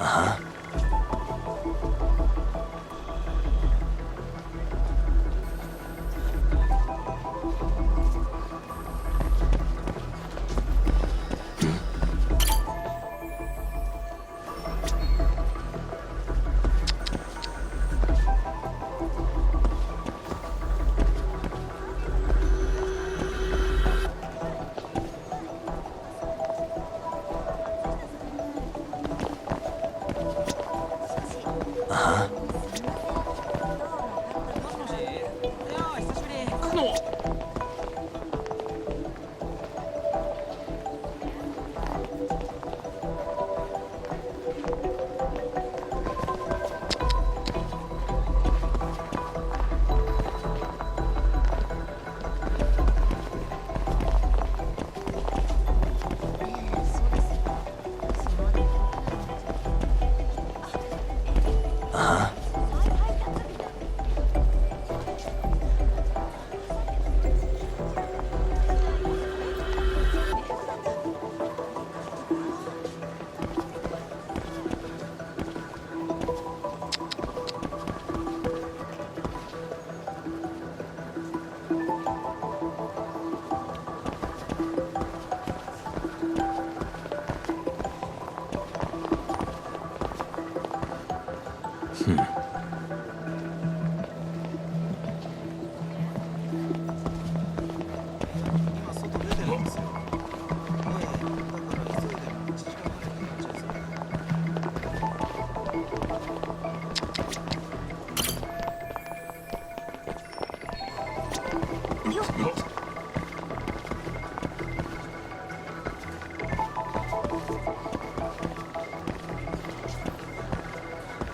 Uh-huh.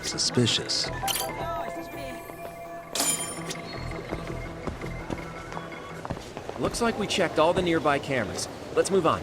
Suspicious. Looks like we checked all the nearby cameras. Let's move on.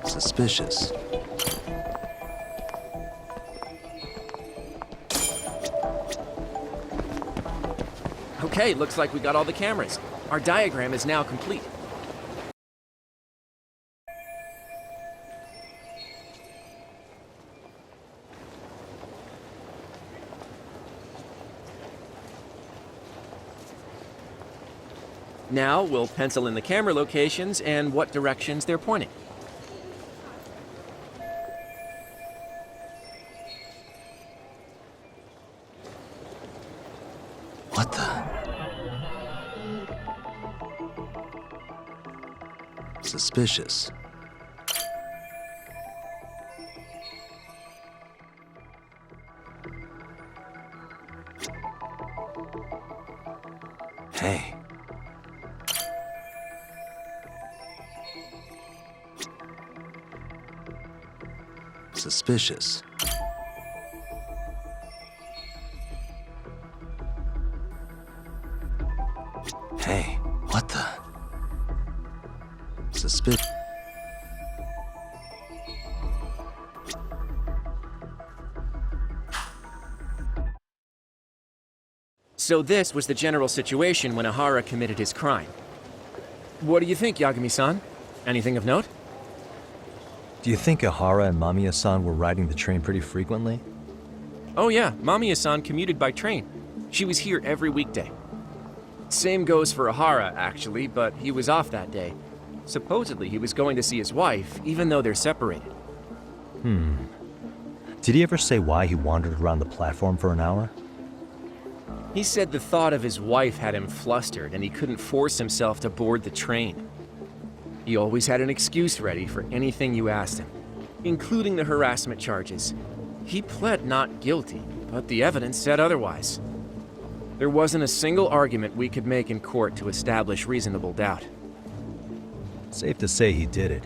Suspicious. Okay, looks like we got all the cameras. Our diagram is now complete. Now we'll pencil in the camera locations and what directions they're pointing. What the? Suspicious. Hey. Suspicious. Hey, what the? Suspicious. So this was the general situation when Ahara committed his crime. What do you think, Yagami-san? Anything of note? Do you think Ahara and Mamiya-san were riding the train pretty frequently? Oh yeah, Mamiya-san commuted by train. She was here every weekday. Same goes for Ahara, actually, but he was off that day. Supposedly, he was going to see his wife, even though they're separated. Did he ever say why he wandered around the platform for an hour? He said the thought of his wife had him flustered and he couldn't force himself to board the train. He always had an excuse ready for anything you asked him, including the harassment charges. He pled not guilty, but the evidence said otherwise. There wasn't a single argument we could make in court to establish reasonable doubt. Safe to say he did it.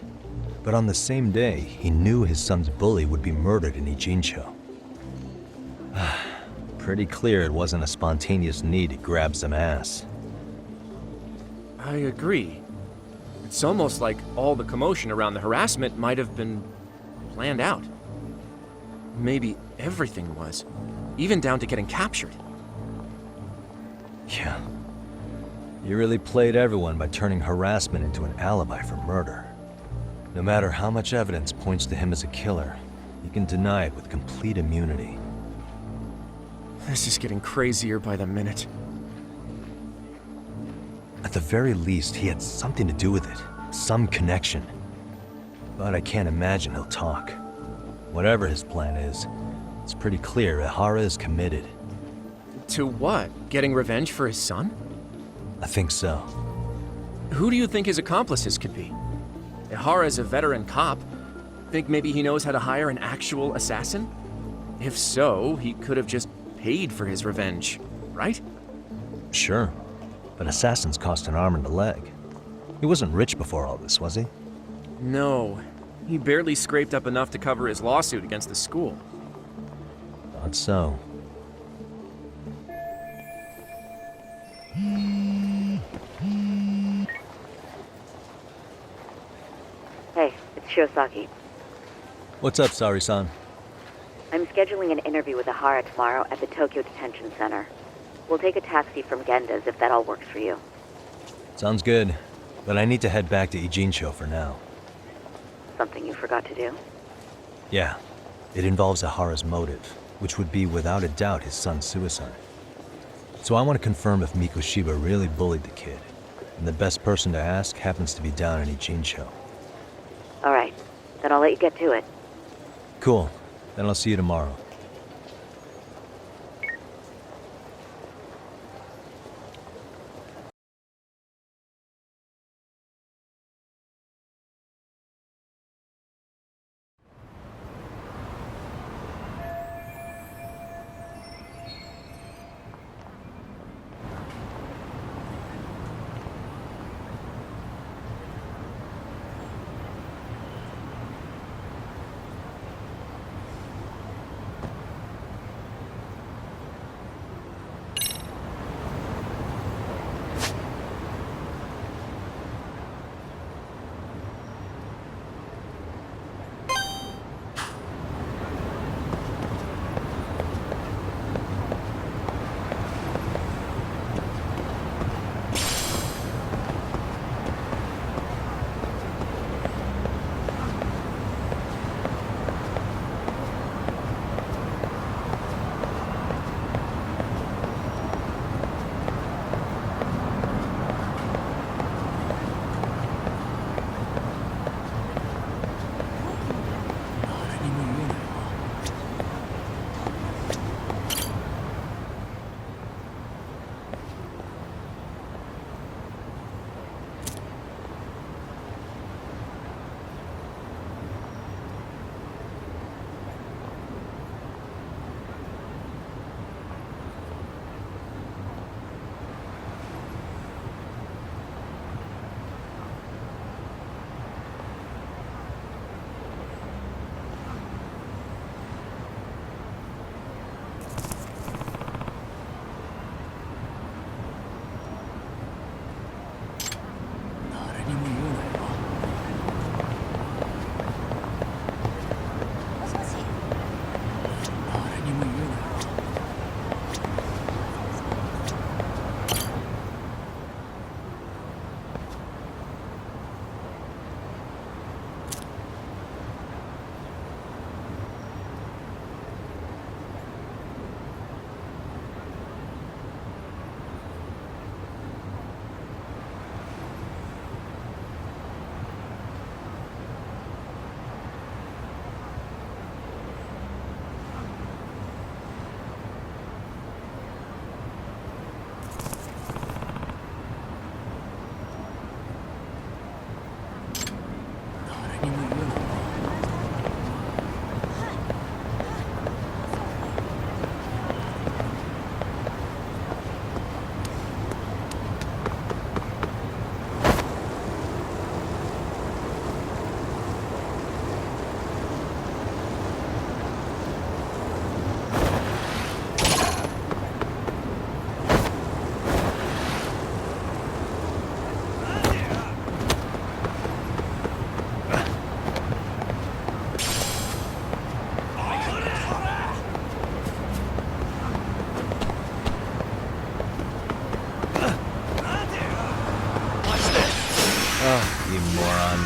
But on the same day, he knew his son's bully would be murdered in Ijincho. Pretty clear it wasn't a spontaneous need to grab some ass. I agree. It's almost like all the commotion around the harassment might have been planned out. Maybe everything was, even down to getting captured. Yeah. You really played everyone by turning harassment into an alibi for murder. No matter how much evidence points to him as a killer, you can deny it with complete immunity. This is getting crazier by the minute. At the very least, he had something to do with it. Some connection. But I can't imagine he'll talk. Whatever his plan is, it's pretty clear Ihara is committed. To what? Getting revenge for his son? I think so. Who do you think his accomplices could be? Ihara is a veteran cop. Think maybe he knows how to hire an actual assassin? If so, he could have just paid for his revenge, right? Sure. But assassins cost an arm and a leg. He wasn't rich before all this, was he? No. He barely scraped up enough to cover his lawsuit against the school. Thought so. Hey, it's Shirosaki. What's up, Sari-san? I'm scheduling an interview with Ahara tomorrow at the Tokyo Detention Center. We'll take a taxi from Genda's if that all works for you. Sounds good. But I need to head back to Ijincho for now. Something you forgot to do? Yeah. It involves Ahara's motive, which would be without a doubt his son's suicide. So I want to confirm if Mikoshiba really bullied the kid. And the best person to ask happens to be down in Ijincho. All right, then I'll let you get to it. Cool. Then I'll see you tomorrow.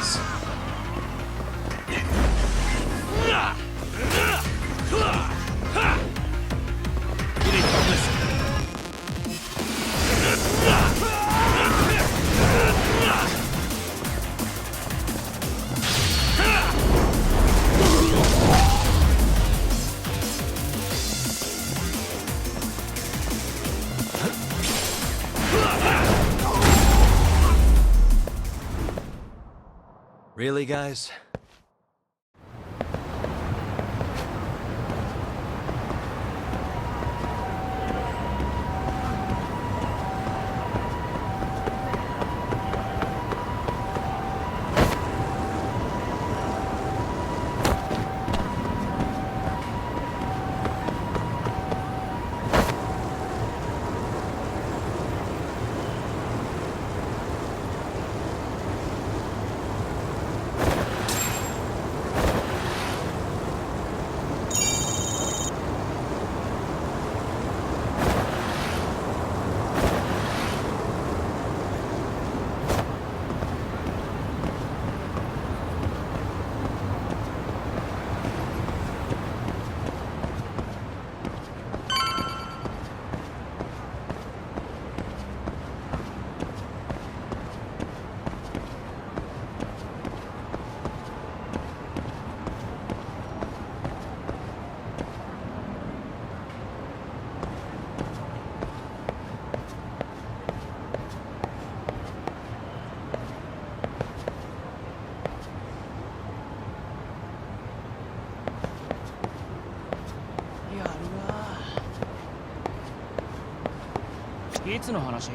this. You need to listen. Really, guys? Yeah, いつの話?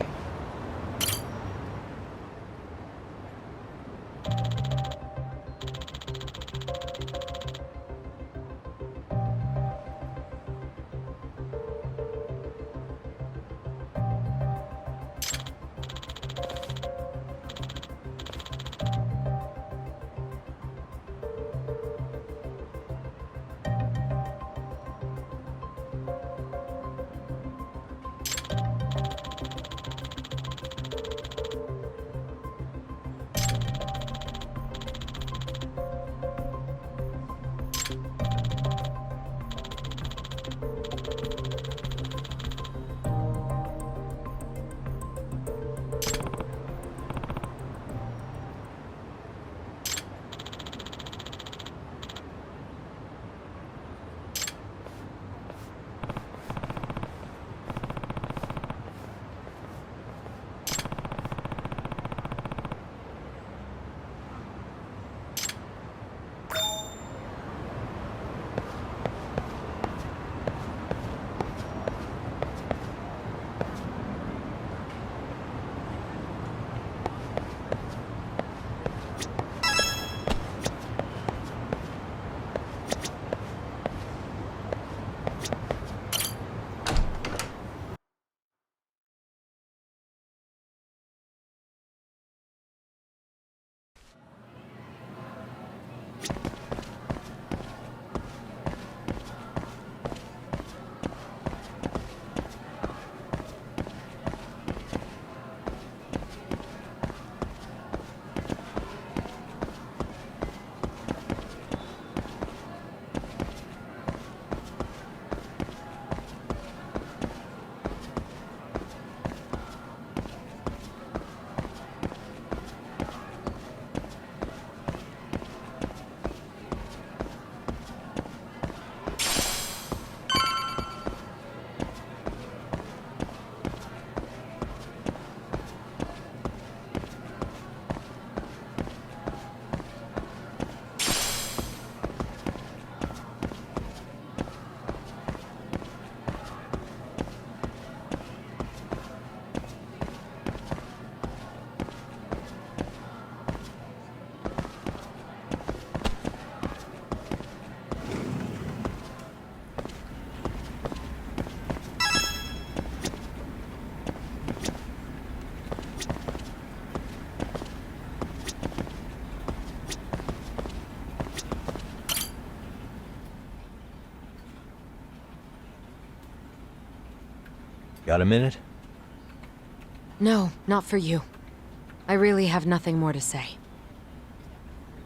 Got a minute? No, not for you. I really have nothing more to say.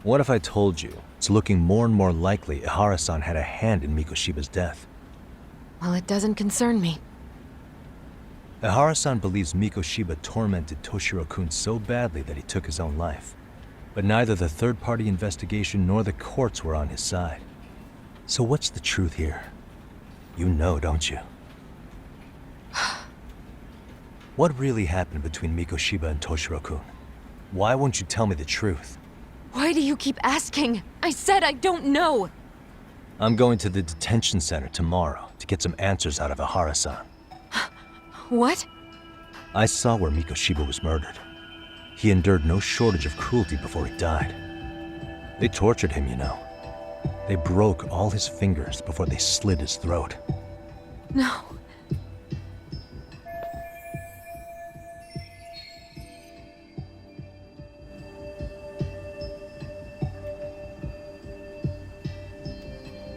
What if I told you it's looking more and more likely Ihara-san had a hand in Mikoshiba's death? Well, it doesn't concern me. Ihara-san believes Mikoshiba tormented Toshiro-kun so badly that he took his own life. But neither the third-party investigation nor the courts were on his side. So what's the truth here? You know, don't you? What really happened between Mikoshiba and Toshiro-kun? Why won't you tell me the truth? Why do you keep asking? I said I don't know! I'm going to the detention center tomorrow to get some answers out of Ihara-san. What? I saw where Mikoshiba was murdered. He endured no shortage of cruelty before he died. They tortured him, you know. They broke all his fingers before they slit his throat. No.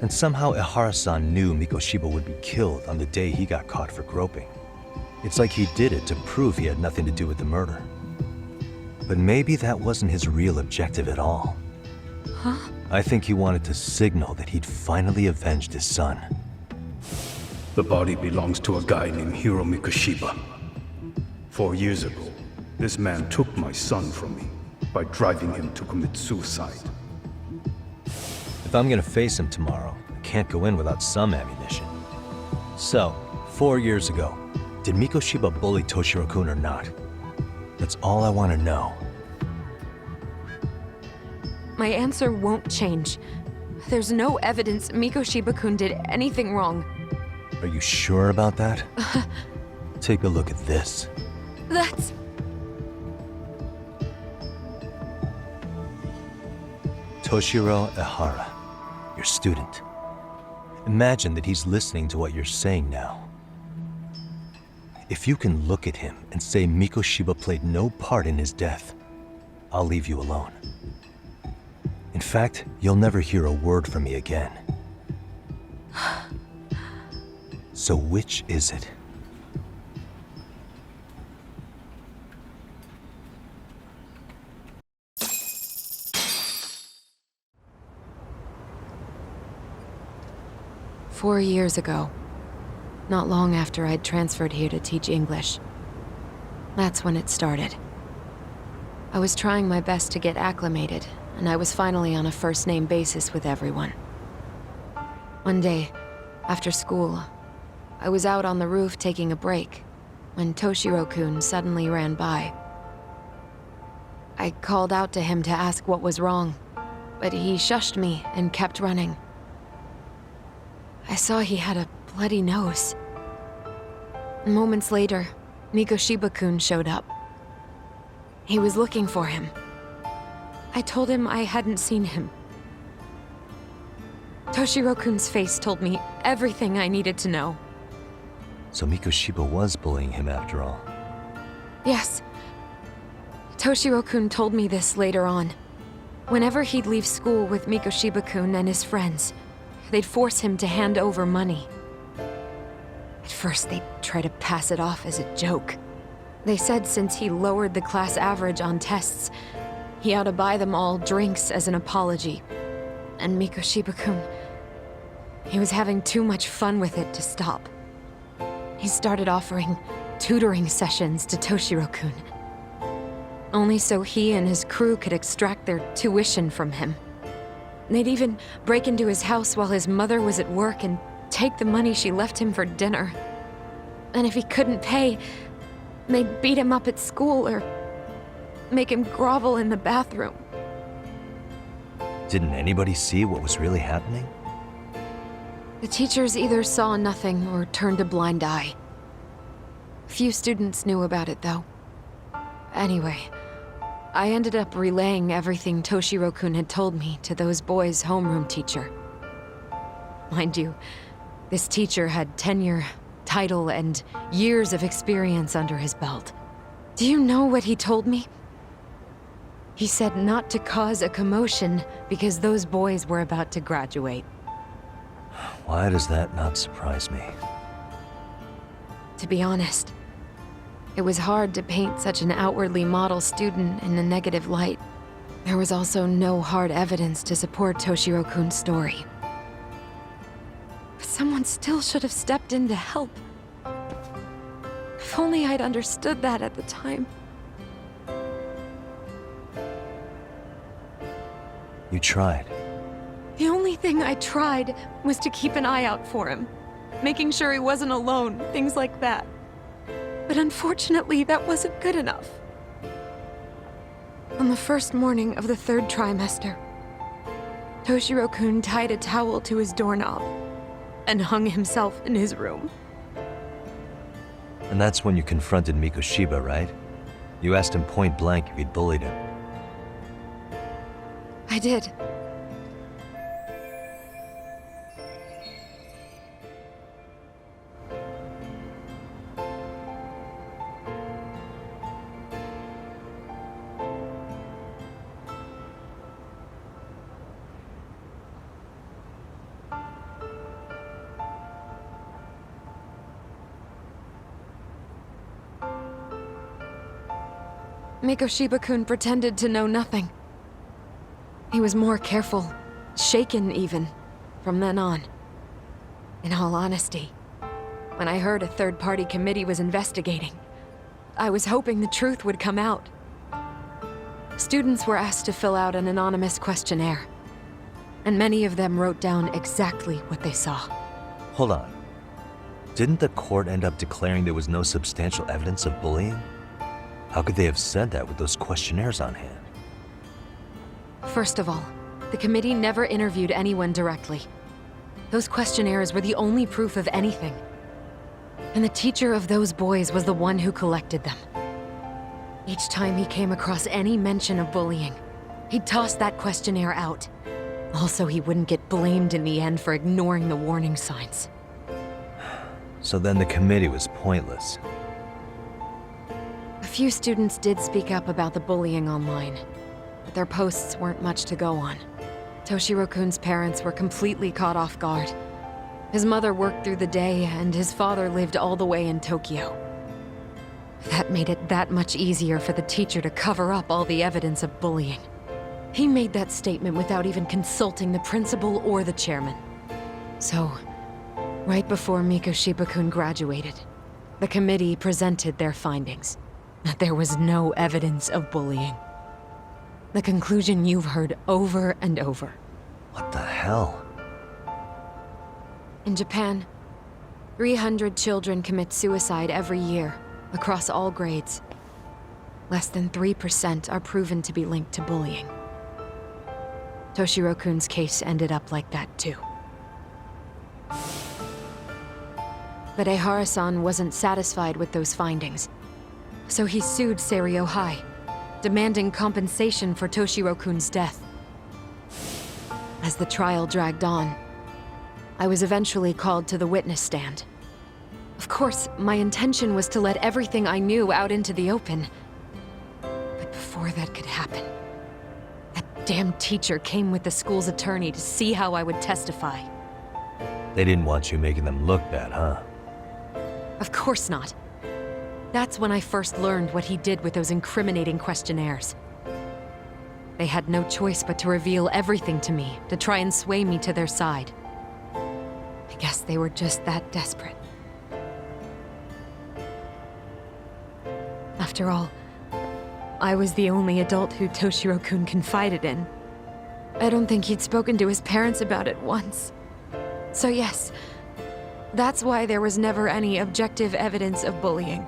And somehow Ihara-san knew Mikoshiba would be killed on the day he got caught for groping. It's like he did it to prove he had nothing to do with the murder. But maybe that wasn't his real objective at all. Huh? I think he wanted to signal that he'd finally avenged his son. The body belongs to a guy named Hiro Mikoshiba. 4 years ago, this man took my son from me by driving him to commit suicide. If I'm gonna face him tomorrow, I can't go in without some ammunition. So, 4 years ago, did Mikoshiba bully Toshiro-kun or not? That's all I want to know. My answer won't change. There's no evidence Mikoshiba-kun did anything wrong. Are you sure about that? Take a look at this. That's... Toshiro Ihara, your student. Imagine that he's listening to what you're saying now. If you can look at him and say Mikoshiba played no part in his death, I'll leave you alone. In fact, you'll never hear a word from me again. So which is it? "4 years ago, not long after I'd transferred here to teach English. That's when it started. I was trying my best to get acclimated, and I was finally on a first-name basis with everyone. One day, after school, I was out on the roof taking a break, when Toshiro-kun suddenly ran by. I called out to him to ask what was wrong, but he shushed me and kept running. I saw he had a bloody nose. Moments later, Mikoshiba-kun showed up. He was looking for him. I told him I hadn't seen him. Toshiro-kun's face told me everything I needed to know. So Mikoshiba was bullying him after all. Yes. Toshiro-kun told me this later on. Whenever he'd leave school with Mikoshiba-kun and his friends, they'd force him to hand over money. At first, they'd try to pass it off as a joke. They said since he lowered the class average on tests, he ought to buy them all drinks as an apology. And Mikoshiba-kun, he was having too much fun with it to stop. He started offering tutoring sessions to Toshiro-kun, only so he and his crew could extract their tuition from him. They'd even break into his house while his mother was at work and take the money she left him for dinner. And if he couldn't pay, they'd beat him up at school or make him grovel in the bathroom. Didn't anybody see what was really happening? The teachers either saw nothing or turned a blind eye. Few students knew about it, though. Anyway, I ended up relaying everything Toshiro-kun had told me to those boys' homeroom teacher. Mind you, this teacher had tenure, title, and years of experience under his belt. Do you know what he told me? He said not to cause a commotion because those boys were about to graduate. Why does that not surprise me? To be honest, it was hard to paint such an outwardly model student in a negative light. There was also no hard evidence to support Toshiro-kun's story. But someone still should have stepped in to help. If only I'd understood that at the time. You tried. The only thing I tried was to keep an eye out for him, making sure he wasn't alone, things like that. But unfortunately, that wasn't good enough. On the first morning of the 3rd trimester, Toshiro-kun tied a towel to his doorknob and hung himself in his room. And that's when you confronted Mikoshiba, right? You asked him point blank if he'd bullied him. I did. Mikoshiba-kun pretended to know nothing. He was more careful, shaken even, from then on. In all honesty, when I heard a third-party committee was investigating, I was hoping the truth would come out. Students were asked to fill out an anonymous questionnaire, and many of them wrote down exactly what they saw. Hold on. Didn't the court end up declaring there was no substantial evidence of bullying? How could they have said that with those questionnaires on hand? First of all, the committee never interviewed anyone directly. Those questionnaires were the only proof of anything. And the teacher of those boys was the one who collected them. Each time he came across any mention of bullying, he'd toss that questionnaire out. Also, he wouldn't get blamed in the end for ignoring the warning signs. So then the committee was pointless. A few students did speak up about the bullying online, but their posts weren't much to go on. Toshiro-kun's parents were completely caught off guard. His mother worked through the day, and his father lived all the way in Tokyo. That made it that much easier for the teacher to cover up all the evidence of bullying. He made that statement without even consulting the principal or the chairman. So, right before Mikoshiba-kun graduated, the committee presented their findings. That there was no evidence of bullying. The conclusion you've heard over and over. What the hell? In Japan, 300 children commit suicide every year, across all grades. Less than 3% are proven to be linked to bullying. Toshiro-kun's case ended up like that too. But Ehara-san wasn't satisfied with those findings. So he sued Seiryo High, demanding compensation for Toshiro-kun's death. As the trial dragged on, I was eventually called to the witness stand. Of course, my intention was to let everything I knew out into the open. But before that could happen, that damn teacher came with the school's attorney to see how I would testify. They didn't want you making them look bad, huh? Of course not. That's when I first learned what he did with those incriminating questionnaires. They had no choice but to reveal everything to me, to try and sway me to their side. I guess they were just that desperate. After all, I was the only adult who Toshiro-kun confided in. I don't think he'd spoken to his parents about it once. So yes, that's why there was never any objective evidence of bullying.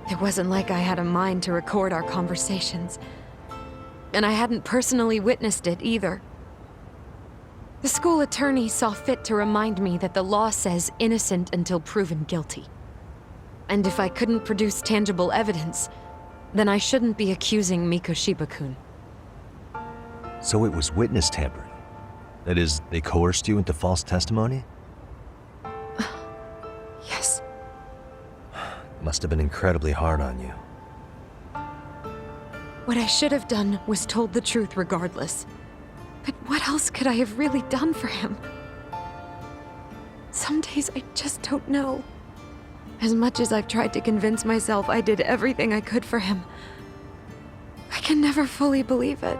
It wasn't like I had a mind to record our conversations. And I hadn't personally witnessed it either. The school attorney saw fit to remind me that the law says innocent until proven guilty. And if I couldn't produce tangible evidence, then I shouldn't be accusing Mikoshiba-kun. So it was witness tampering? That is, they coerced you into false testimony? Yes. Must have been incredibly hard on you. What I should have done was told the truth regardless. But what else could I have really done for him? Some days I just don't know. As much as I've tried to convince myself I did everything I could for him, I can never fully believe it.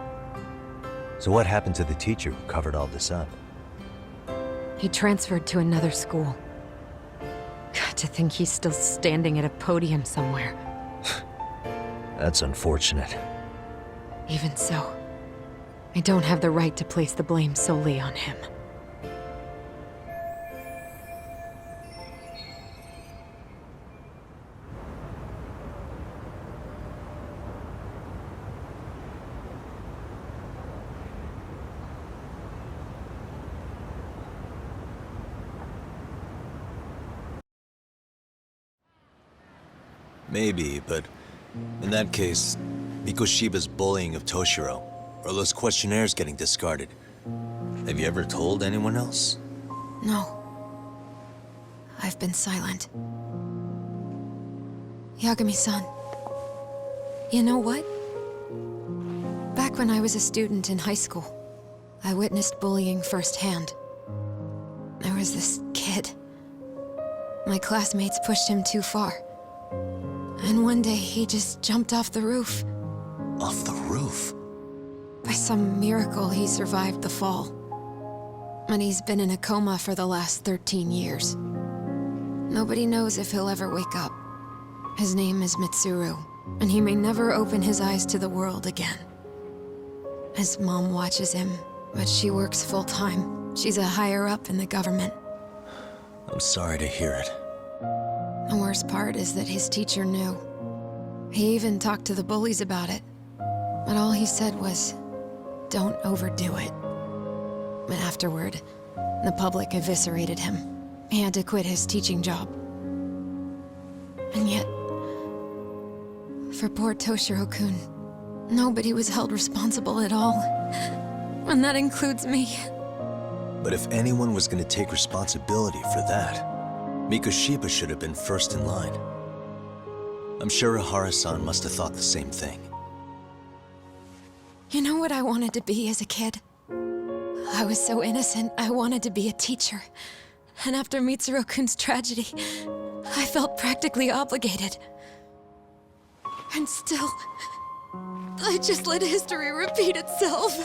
So what happened to the teacher who covered all this up? He transferred to another school. God, to think he's still standing at a podium somewhere. That's unfortunate. Even so, I don't have the right to place the blame solely on him. Maybe, but in that case, Mikoshiba's bullying of Toshiro, or those questionnaires getting discarded. Have you ever told anyone else? No. I've been silent. Yagami-san. You know what? Back when I was a student in high school, I witnessed bullying firsthand. There was this kid. My classmates pushed him too far. And one day he just jumped off the roof. Off the roof? By some miracle, he survived the fall. And he's been in a coma for the last 13 years. Nobody knows if he'll ever wake up. His name is Mitsuru, and he may never open his eyes to the world again. His mom watches him, but she works full-time. She's a higher-up in the government. I'm sorry to hear it. The worst part is that his teacher knew. He even talked to the bullies about it. But all he said was, don't overdo it. But afterward, the public eviscerated him. He had to quit his teaching job. And yet, for poor Toshiro-kun, nobody was held responsible at all. And that includes me. But if anyone was going to take responsibility for that, Mikoshiba should have been first in line. I'm sure Ihara-san must have thought the same thing. You know what I wanted to be as a kid? I was so innocent, I wanted to be a teacher. And after Mitsuru-kun's tragedy, I felt practically obligated. And still, I just let history repeat itself.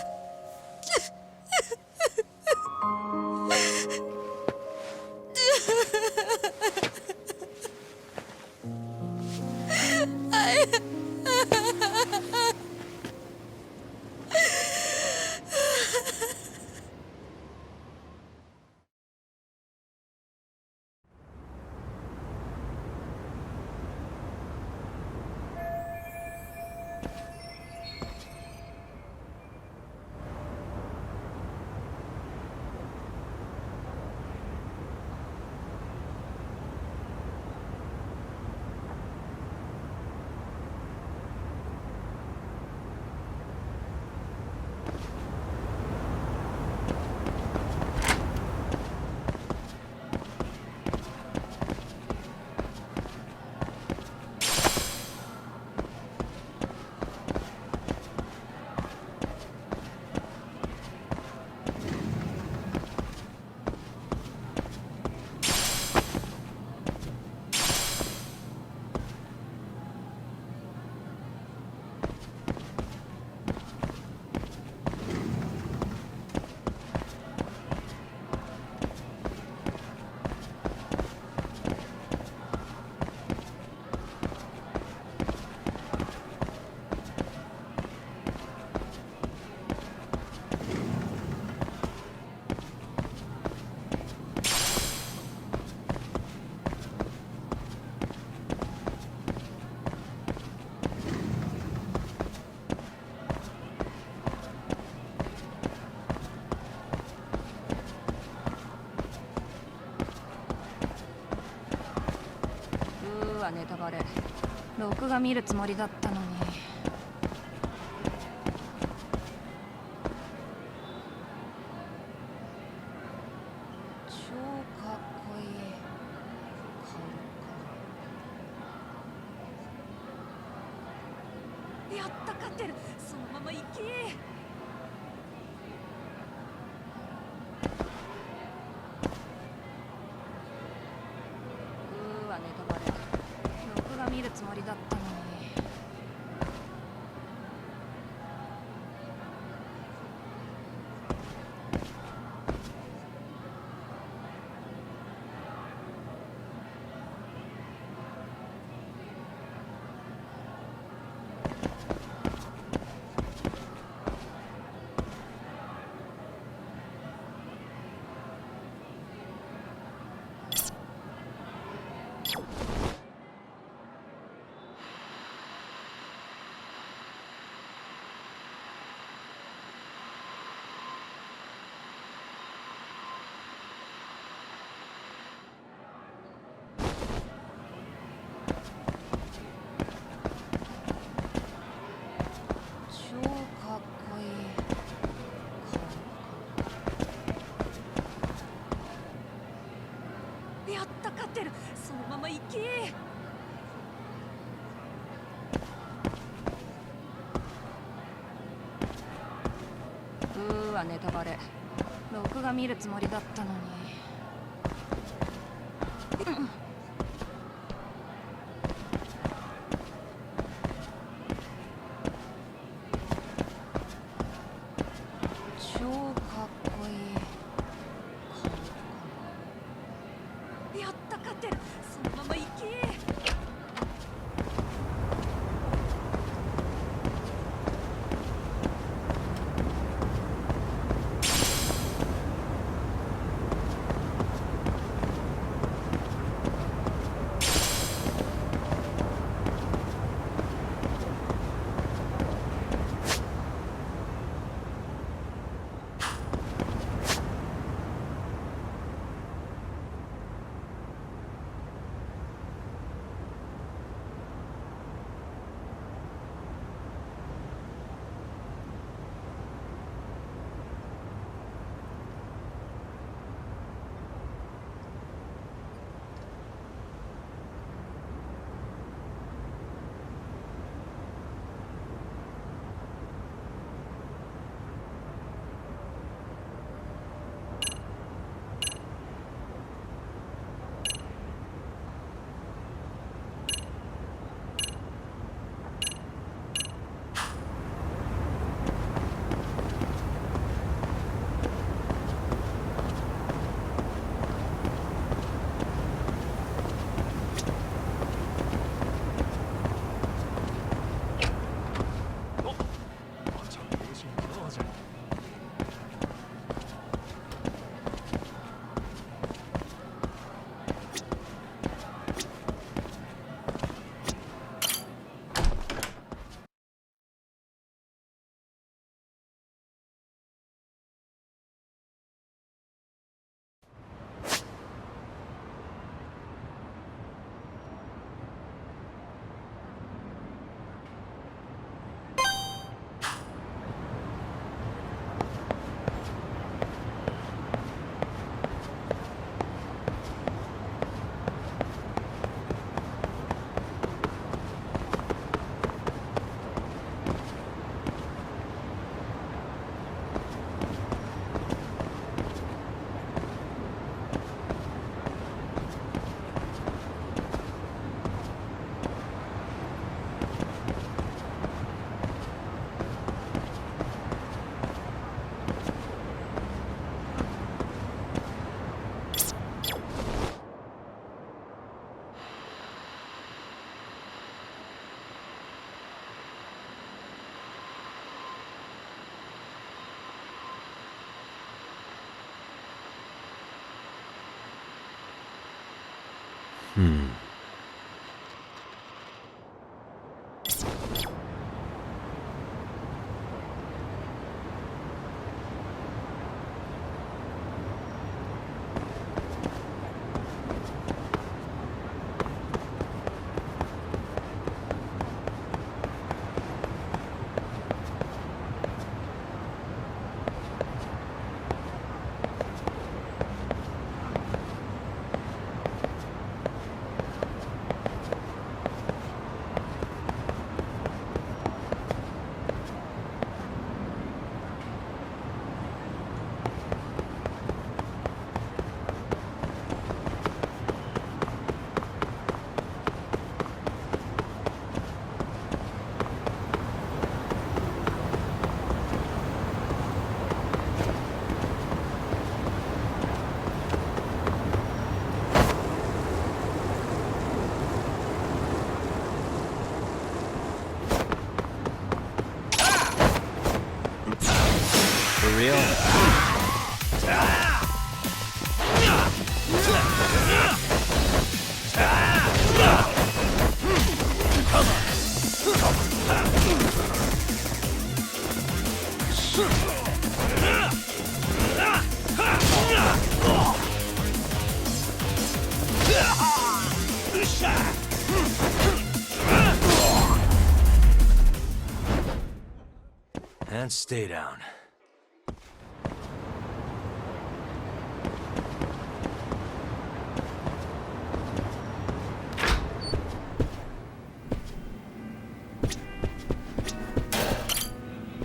ネタバレ。録画見るつもりだったのに。超かっこいい。やった勝ってる。そのまま行け。ネタバレ。録画見るつもりだったのに。超かっこいい顔。やった勝ってる。そのまま行け。ネタバレ。録画見るつもりだったのに。超かっこいい。やった勝ってる。そのまま行け。real? And stay down.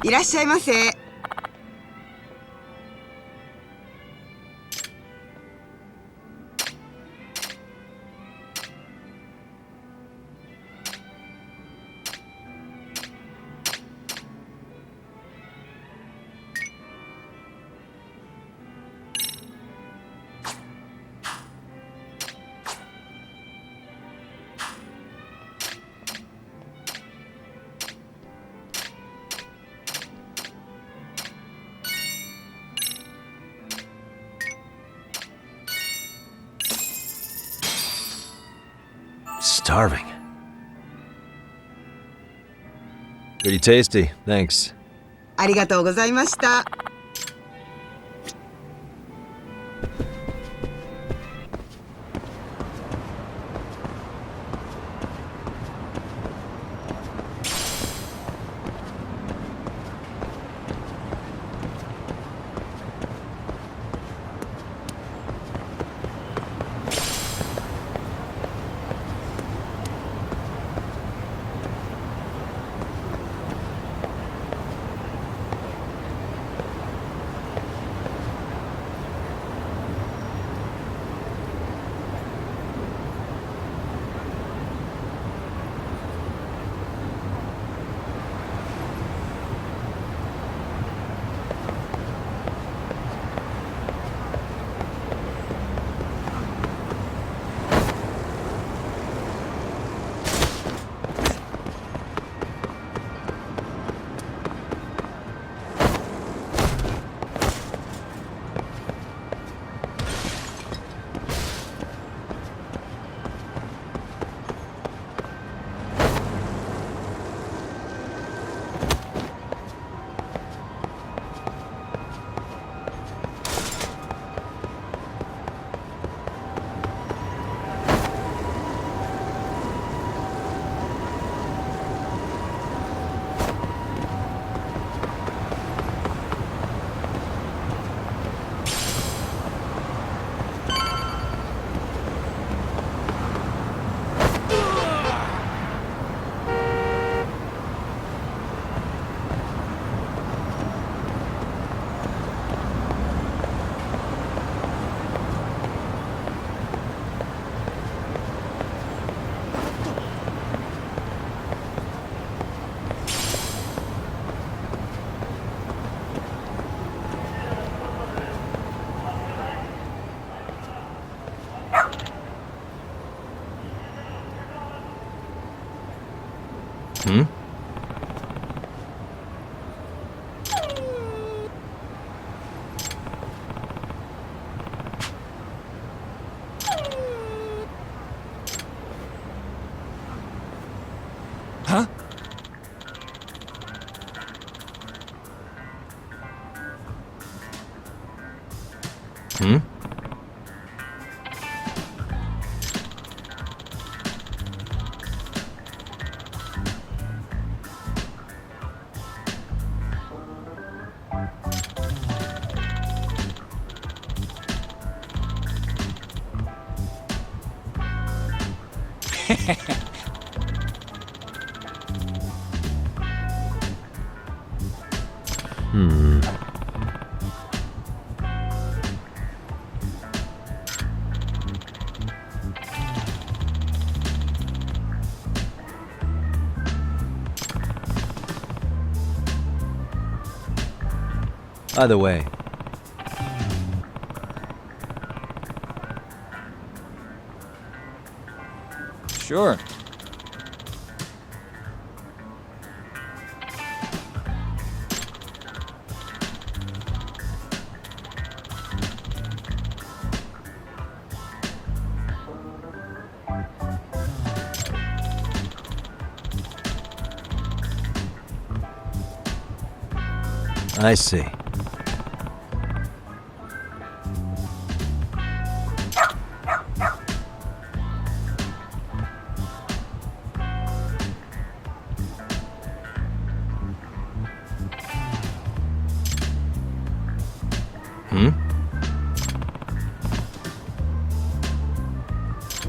いらっしゃいませ。Starving. Pretty tasty, thanks. ありがとうございました。Hmm? Huh? Hmm? Hmm. Either way. Sure. I see.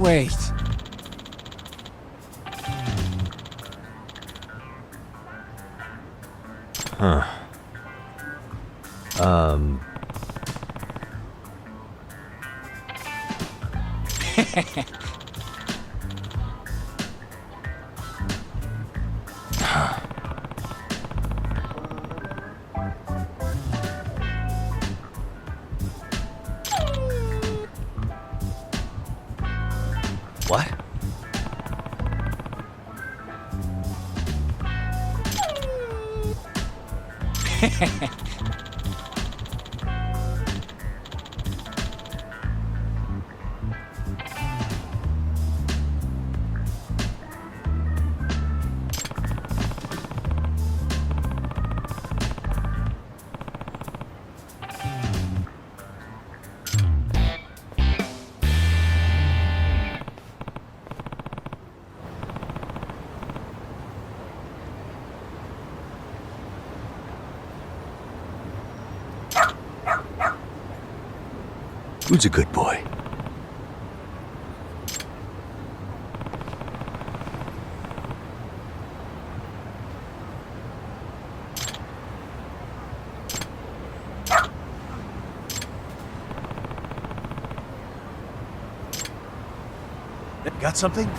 Wait. Huh. What? Who's a good boy? Got something?